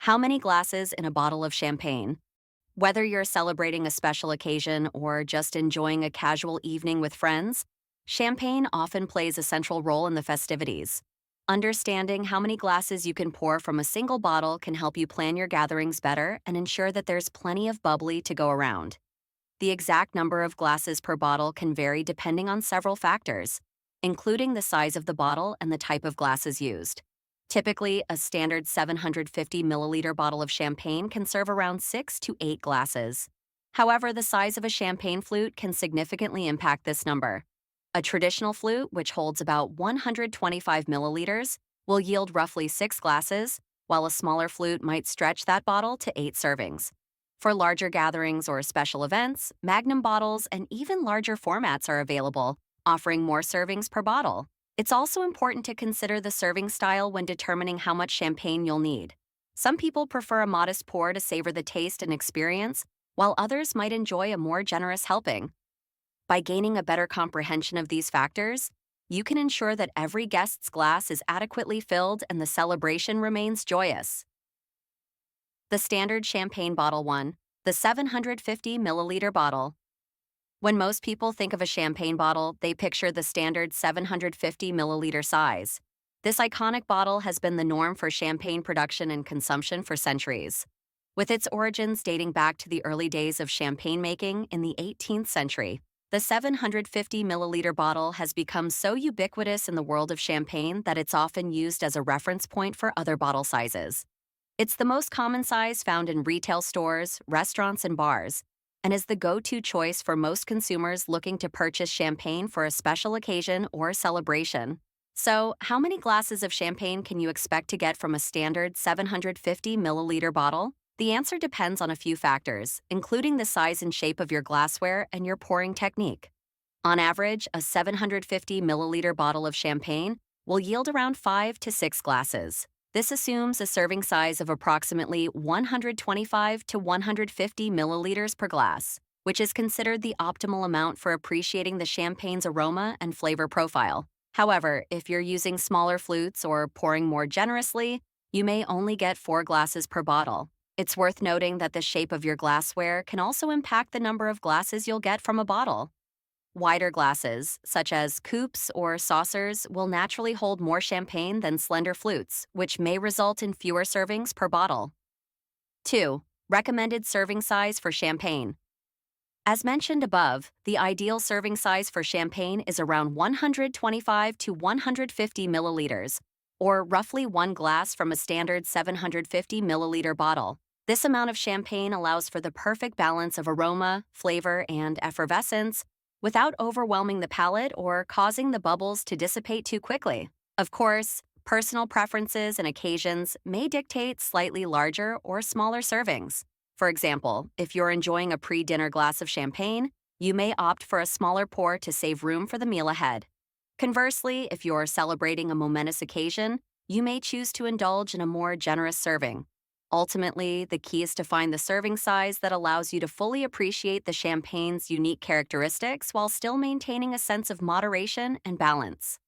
How many glasses in a bottle of champagne? Whether you're celebrating a special occasion or just enjoying a casual evening with friends, champagne often plays a central role in the festivities. Understanding how many glasses you can pour from a single bottle can help you plan your gatherings better and ensure that there's plenty of bubbly to go around. The exact number of glasses per bottle can vary depending on several factors, including the size of the bottle and the type of glasses used. Typically, a standard 750 milliliter bottle of champagne can serve around 6 to 8 glasses. However, the size of a champagne flute can significantly impact this number. A traditional flute, which holds about 125 milliliters, will yield roughly 6 glasses, while a smaller flute might stretch that bottle to 8 servings. For larger gatherings or special events, magnum bottles and even larger formats are available, offering more servings per bottle. It's also important to consider the serving style when determining how much champagne you'll need. Some people prefer a modest pour to savor the taste and experience, while others might enjoy a more generous helping. By gaining a better comprehension of these factors, you can ensure that every guest's glass is adequately filled and the celebration remains joyous. The standard champagne bottle 1, the 750 milliliter bottle. When most people think of a champagne bottle, they picture the standard 750 milliliter size. This iconic bottle has been the norm for champagne production and consumption for centuries. With its origins dating back to the early days of champagne making in the 18th century, the 750 milliliter bottle has become so ubiquitous in the world of champagne that it's often used as a reference point for other bottle sizes. It's the most common size found in retail stores, restaurants, and bars, and is the go-to choice for most consumers looking to purchase champagne for a special occasion or celebration. So, how many glasses of champagne can you expect to get from a standard 750 milliliter bottle? The answer depends on a few factors, including the size and shape of your glassware and your pouring technique. On average, a 750 milliliter bottle of champagne will yield around 5 to 6 glasses. This assumes a serving size of approximately 125 to 150 milliliters per glass, which is considered the optimal amount for appreciating the champagne's aroma and flavor profile. However, if you're using smaller flutes or pouring more generously, you may only get 4 glasses per bottle. It's worth noting that the shape of your glassware can also impact the number of glasses you'll get from a bottle. Wider glasses, such as coupes or saucers, will naturally hold more champagne than slender flutes, which may result in fewer servings per bottle. 2. Recommended serving size for champagne. As mentioned above, the ideal serving size for champagne is around 125 to 150 milliliters, or roughly 1 glass from a standard 750 milliliter bottle. This amount of champagne allows for the perfect balance of aroma, flavor, and effervescence, without overwhelming the palate or causing the bubbles to dissipate too quickly. Of course, personal preferences and occasions may dictate slightly larger or smaller servings. For example, if you're enjoying a pre-dinner glass of champagne, you may opt for a smaller pour to save room for the meal ahead. Conversely, if you're celebrating a momentous occasion, you may choose to indulge in a more generous serving. Ultimately, the key is to find the serving size that allows you to fully appreciate the champagne's unique characteristics while still maintaining a sense of moderation and balance.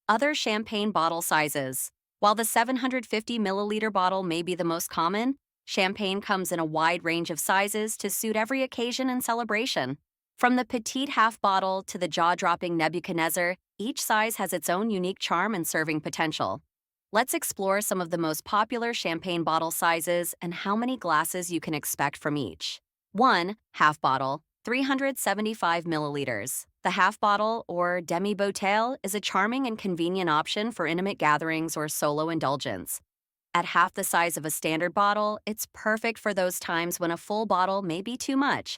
Other champagne bottle sizes. While the 750 milliliter bottle may be the most common, champagne comes in a wide range of sizes to suit every occasion and celebration. From the petite half bottle to the jaw-dropping Nebuchadnezzar, each size has its own unique charm and serving potential. Let's explore some of the most popular champagne bottle sizes and how many glasses you can expect from each. 1. Half bottle, 375 milliliters. The half bottle, or demi-bouteille, is a charming and convenient option for intimate gatherings or solo indulgence. At half the size of a standard bottle, it's perfect for those times when a full bottle may be too much,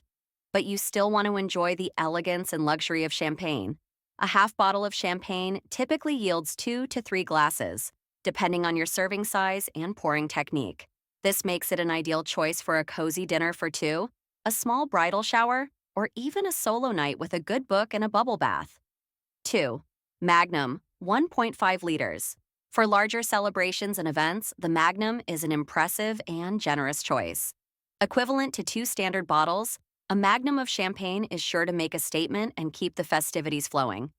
but you still want to enjoy the elegance and luxury of champagne. A half bottle of champagne typically yields 2 to 3 glasses, depending on your serving size and pouring technique. This makes it an ideal choice for a cozy dinner for 2, a small bridal shower, or even a solo night with a good book and a bubble bath. 2. Magnum, 1.5 liters. For larger celebrations and events, the Magnum is an impressive and generous choice. Equivalent to 2 standard bottles, A magnum of champagne is sure to make a statement and keep the festivities flowing.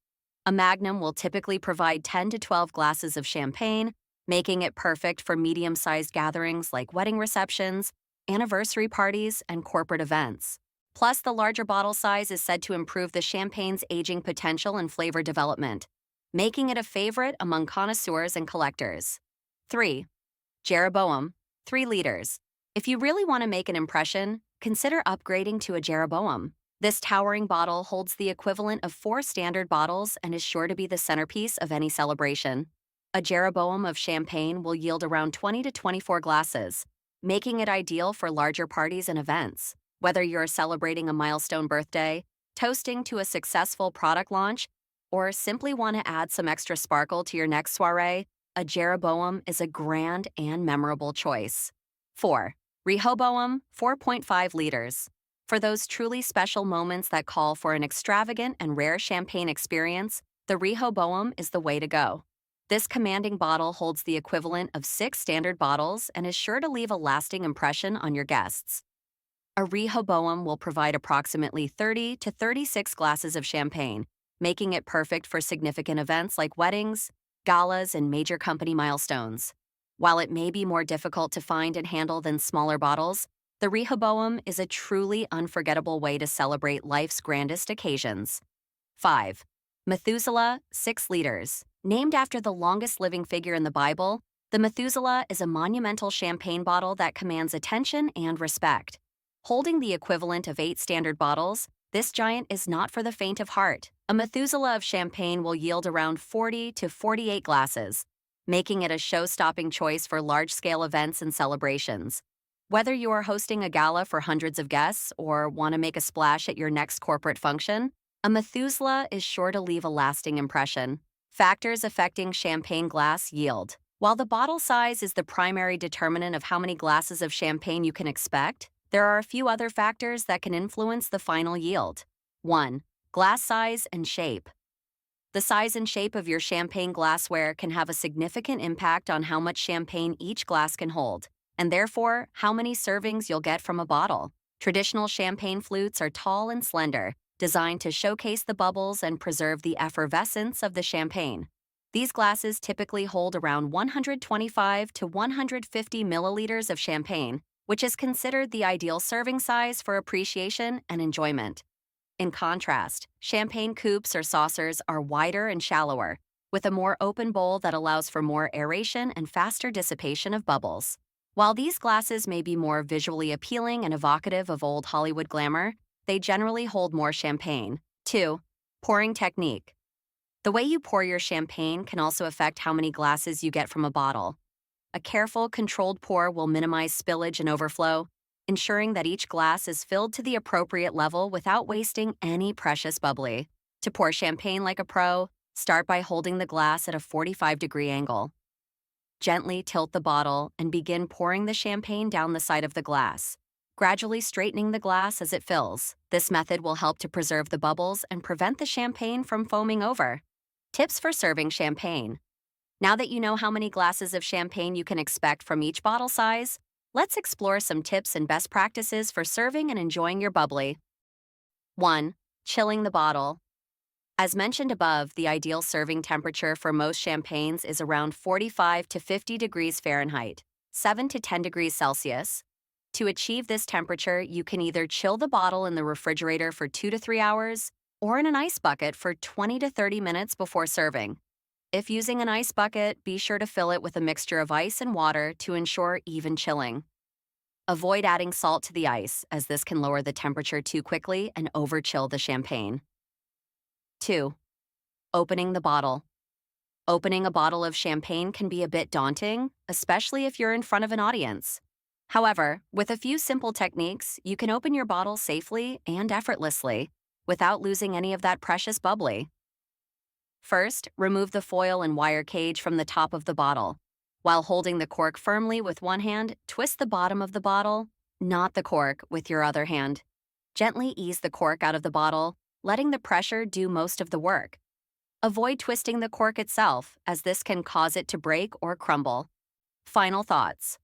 A magnum will typically provide 10 to 12 glasses of champagne, making it perfect for medium sized gatherings like wedding receptions, anniversary parties, and corporate events. Plus, the larger bottle size is said to improve the champagne's aging potential and flavor development, making it a favorite among connoisseurs and collectors. 3. Jeroboam, 3 liters. If you really want to make an impression, consider upgrading to a Jeroboam. This towering bottle holds the equivalent of 4 standard bottles and is sure to be the centerpiece of any celebration. A Jeroboam of champagne will yield around 20 to 24 glasses, making it ideal for larger parties and events. Whether you're celebrating a milestone birthday, toasting to a successful product launch, or simply want to add some extra sparkle to your next soiree, a Jeroboam is a grand and memorable choice. 4. Rehoboam, 4.5 liters. For those truly special moments that call for an extravagant and rare champagne experience, the Rehoboam is the way to go. This commanding bottle holds the equivalent of 6 standard bottles and is sure to leave a lasting impression on your guests. A Rehoboam will provide approximately 30 to 36 glasses of champagne, making it perfect for significant events like weddings, galas, and major company milestones. While it may be more difficult to find and handle than smaller bottles, the Rehoboam is a truly unforgettable way to celebrate life's grandest occasions. 5. Methuselah, 6 liters. Named after the longest living figure in the Bible, the Methuselah is a monumental champagne bottle that commands attention and respect. Holding the equivalent of 8 standard bottles, this giant is not for the faint of heart. A Methuselah of champagne will yield around 40 to 48 glasses, making it a show-stopping choice for large-scale events and celebrations. Whether you are hosting a gala for hundreds of guests or want to make a splash at your next corporate function, a Methuselah is sure to leave a lasting impression. Factors affecting champagne glass yield. While the bottle size is the primary determinant of how many glasses of champagne you can expect, there are a few other factors that can influence the final yield. 1. Glass size and shape. The size and shape of your champagne glassware can have a significant impact on how much champagne each glass can hold, and therefore, how many servings you'll get from a bottle. Traditional champagne flutes are tall and slender, designed to showcase the bubbles and preserve the effervescence of the champagne. These glasses typically hold around 125 to 150 milliliters of champagne, which is considered the ideal serving size for appreciation and enjoyment. In contrast, champagne coupes or saucers are wider and shallower, with a more open bowl that allows for more aeration and faster dissipation of bubbles. While these glasses may be more visually appealing and evocative of old Hollywood glamour, they generally hold more champagne. 2. Pouring technique. The way you pour your champagne can also affect how many glasses you get from a bottle. A careful, controlled pour will minimize spillage and overflow, ensuring that each glass is filled to the appropriate level without wasting any precious bubbly. To pour champagne like a pro, start by holding the glass at a 45-degree angle. Gently tilt the bottle and begin pouring the champagne down the side of the glass, gradually straightening the glass as it fills. This method will help to preserve the bubbles and prevent the champagne from foaming over. Tips for serving champagne. Now that you know how many glasses of champagne you can expect from each bottle size, let's explore some tips and best practices for serving and enjoying your bubbly. 1. Chilling the bottle. As mentioned above, the ideal serving temperature for most champagnes is around 45 to 50 degrees Fahrenheit, 7 to 10 degrees Celsius. To achieve this temperature, you can either chill the bottle in the refrigerator for 2 to 3 hours or in an ice bucket for 20 to 30 minutes before serving. If using an ice bucket, be sure to fill it with a mixture of ice and water to ensure even chilling. Avoid adding salt to the ice, as this can lower the temperature too quickly and over-chill the champagne. 2. Opening the bottle. Opening a bottle of champagne can be a bit daunting, especially if you're in front of an audience. However, with a few simple techniques, you can open your bottle safely and effortlessly, without losing any of that precious bubbly. First, remove the foil and wire cage from the top of the bottle. While holding the cork firmly with one hand, twist the bottom of the bottle, not the cork, with your other hand. Gently ease the cork out of the bottle, letting the pressure do most of the work. Avoid twisting the cork itself, as this can cause it to break or crumble. Final thoughts.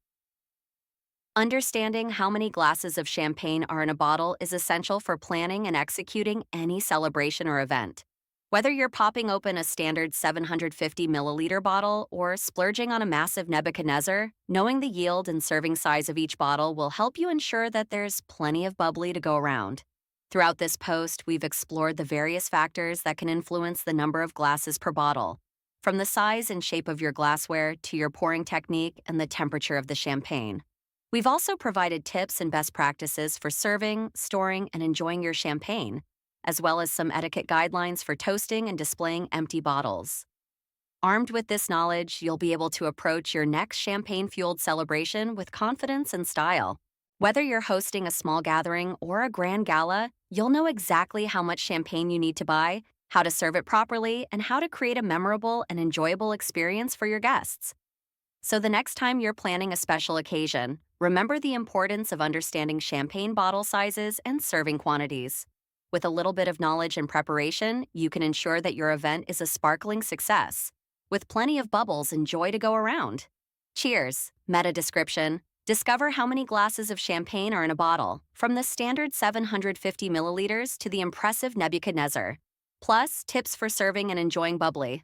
Understanding how many glasses of champagne are in a bottle is essential for planning and executing any celebration or event. Whether you're popping open a standard 750 milliliter bottle or splurging on a massive Nebuchadnezzar, knowing the yield and serving size of each bottle will help you ensure that there's plenty of bubbly to go around. Throughout this post, we've explored the various factors that can influence the number of glasses per bottle, from the size and shape of your glassware to your pouring technique and the temperature of the champagne. We've also provided tips and best practices for serving, storing, and enjoying your champagne, as well as some etiquette guidelines for toasting and displaying empty bottles. Armed with this knowledge, you'll be able to approach your next champagne-fueled celebration with confidence and style. Whether you're hosting a small gathering or a grand gala, you'll know exactly how much champagne you need to buy, how to serve it properly, and how to create a memorable and enjoyable experience for your guests. So the next time you're planning a special occasion, remember the importance of understanding champagne bottle sizes and serving quantities. With a little bit of knowledge and preparation, you can ensure that your event is a sparkling success, with plenty of bubbles and joy to go around. Cheers! Meta description. Discover how many glasses of champagne are in a bottle, from the standard 750 milliliters to the impressive Nebuchadnezzar. Plus, tips for serving and enjoying bubbly.